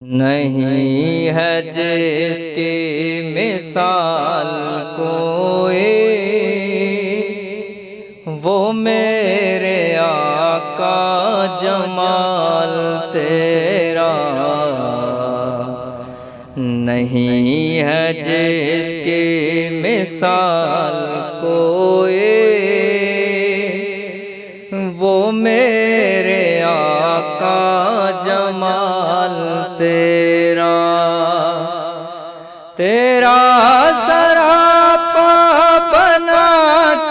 نہیں ہے جس کی مثال کوئی، وہ میرے آقا جمال تیرا۔ نہیں ہے جس کی مثال کوئی، وہ میرے آقا جمال تیرا۔ تیرا سراپا بنا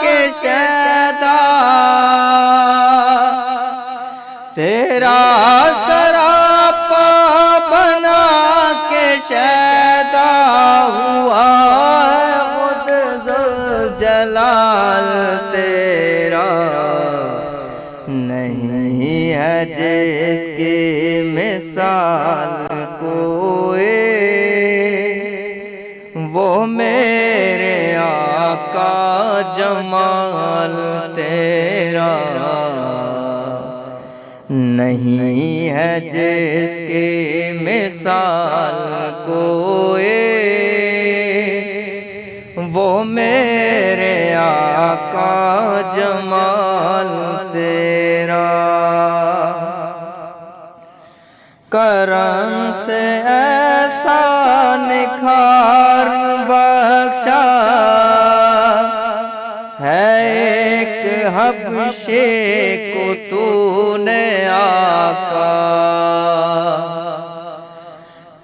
کے شیدا، تیرا سراپا بنا کے شیدا ہوا ہے خود ذوالجلال تیرا۔ نہیں ہے جس کی مثال کوئی، وہ میرے آقا جمال تیرا۔ نہیں ہے جس کی مثال کوئی، وہ میرے آقا جمال تیرا۔ کرم سے ایسا نکھار بخشا ہے ایک حبشے کو تو نے آقا۔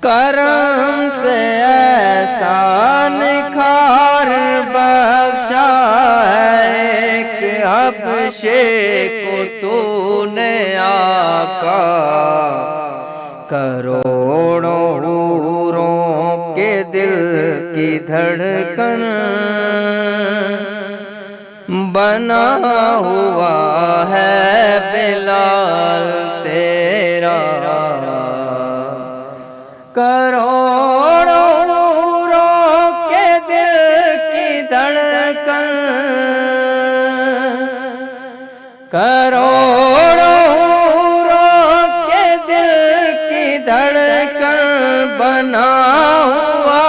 کرم سے ایسا نکھار بخشا ہے ایک حبشے کو تو نے آقا۔ کروڑوں حوروں کے دل کی دھڑکن بنا ہوا ہے بلال تیرا۔ کروڑوں حوروں کے دل کی دھڑکن، کروڑوں دھڑکن بنا ہوا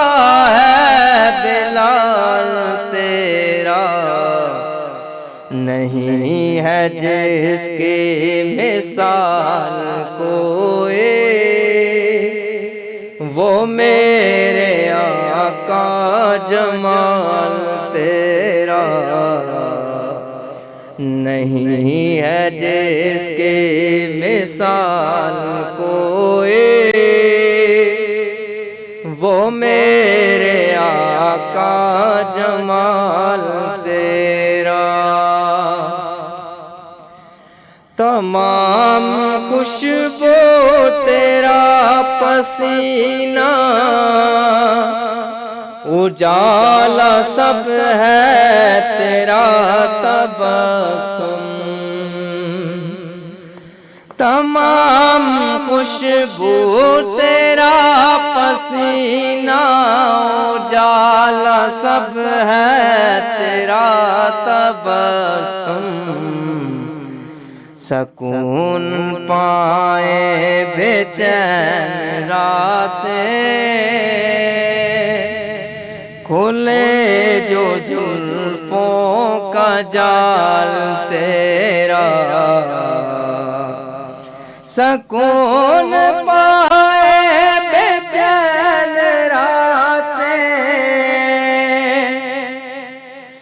ہے بلال تیرا۔ نہیں ہے جس کی مثال کوئی، وہ میرے آقا جمال تیرا۔ نہیں ہے جس کی مثال کوئی، وہ میرے آقا جمال تیرا۔ تمام خوشبو تیرا پسینہ، اجالا سب ہے تیرا تبسم۔ تمام خوشبو تیرا پسینہ، اجالا سب ہے تیرا تبسم۔ سکون پائے بے چین راتیں، کھلے جو زلفوں کا جال تیرا۔ سکون پائے بے چین راتیں،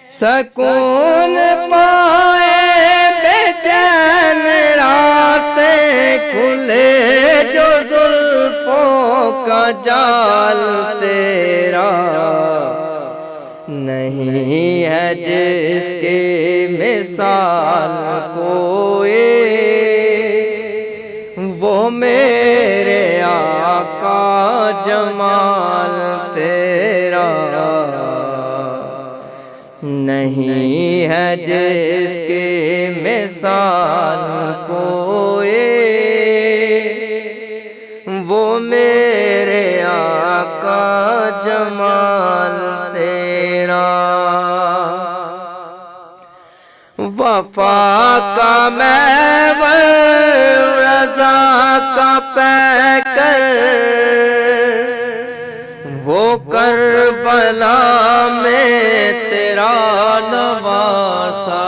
سکون پائے بے چین راتیں، کھلے جو زلفوں کا جال تیرا۔ نہیں ہے جس کی مثال کوئی، وہ میرے آقا جمال تیرا۔ نہیں ہے جس کی مثال کوئی، وہ میرے آقا جمال تیرا۔ وفا کا محور رضا کا پیکر کر وہ کربلا میں تیرا نواسا،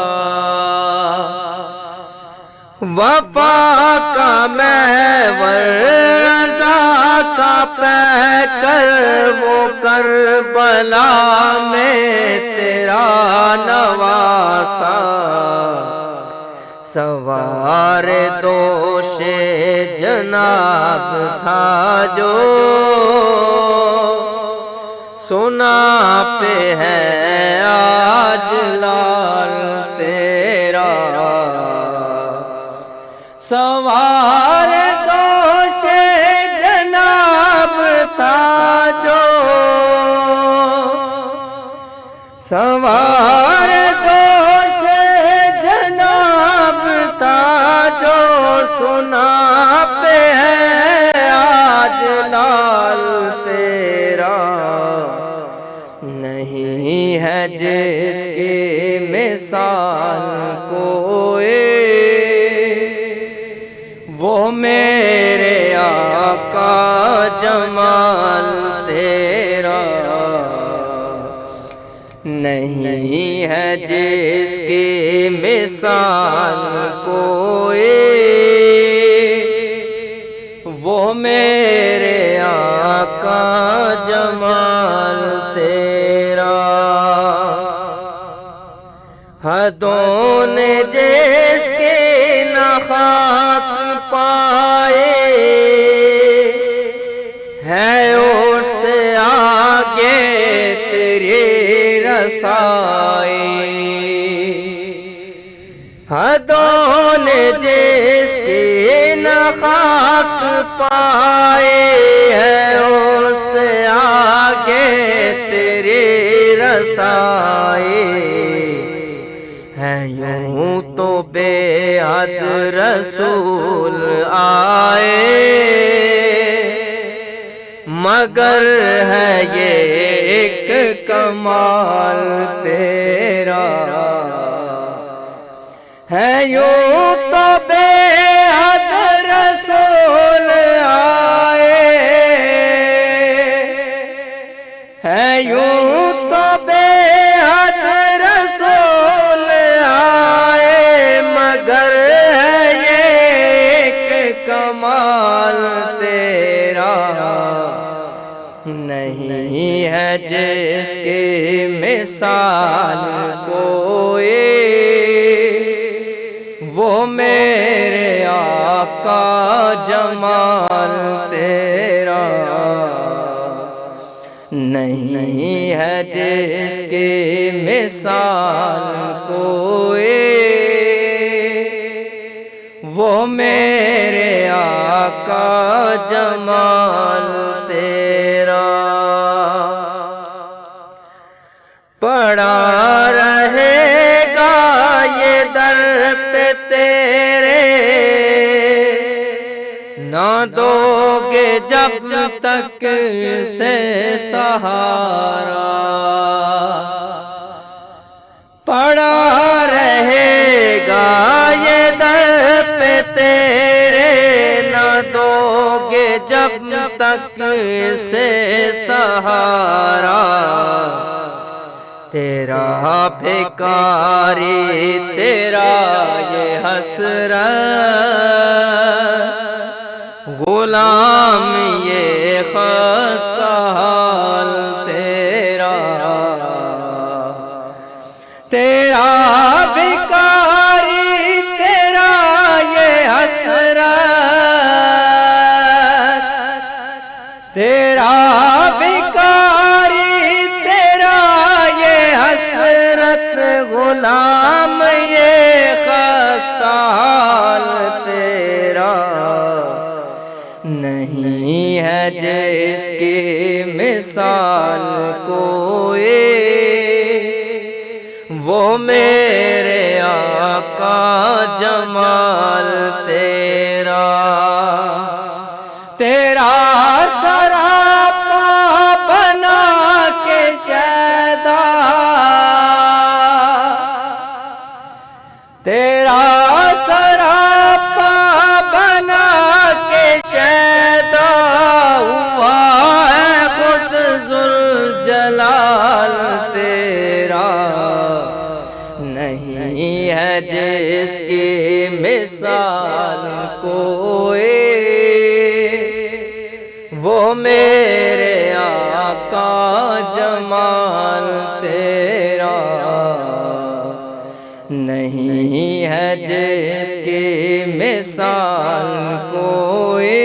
وفا کا محور رضا کا پہ کر وہ کربلا میں تیرا نواسا، سوار دوش جناب تھا جو سنا پہ ہے آج لال تیرا، سوار دوش جناب تھا جو سوار دوش جناب تھا جو سنا پہ ہے آج لال تیرا، نہیں ہے جس کی مثال کوئی وہ میرے آقا جمال تیرا، نہیں ہے جس کی مثال کوئی وہ میرے آقا جمال تیرا، حدوں نے جس کے نہ خاک پائے ہے اس سے آگے تیری رسائی، حدوں نے جس کے نہ خاک پائے ہے اس سے آگے تیری رسائی، ہے یوں تو بے حد رسول آئے مگر ہے یہ ایک کمال تیرا، ہے یوں تو بے حد رسول آئے، ہے یوں تو بے حد رسول آئے مگر ہے یہ ایک کمال تیرا، نہیں ہے جس کی مثال کوئی وہ میرے آقا جمال تیرا، نہیں ہے جس کی مثال کوئی وہ میرے آقا جمال تیرا، پڑا رہے گا یہ در پہ تیرے نہ دو گے جب تک سے سہارا، پڑا رہے گا یہ در پہ تیرے نہ دو گے جب تک سے سہارا، تیرا بھکاری تیرا یہ حسرت غلام یہ خستہ حال تیرا، تیرا بھکاری تیرا یہ حسرت، تیرا بھکاری تیرا یہ حسرت غلام یہ خستہ حال تیرا، نہیں ہے جس کی مثال کوئی وہ میرے آقا جمال تیرا، تیرا سراپا بنا کے شیدا، تیرا سراپا بنا کے شیدا او میرے آقا جمال تیرا نہیں ہے جس کی مثال کوئی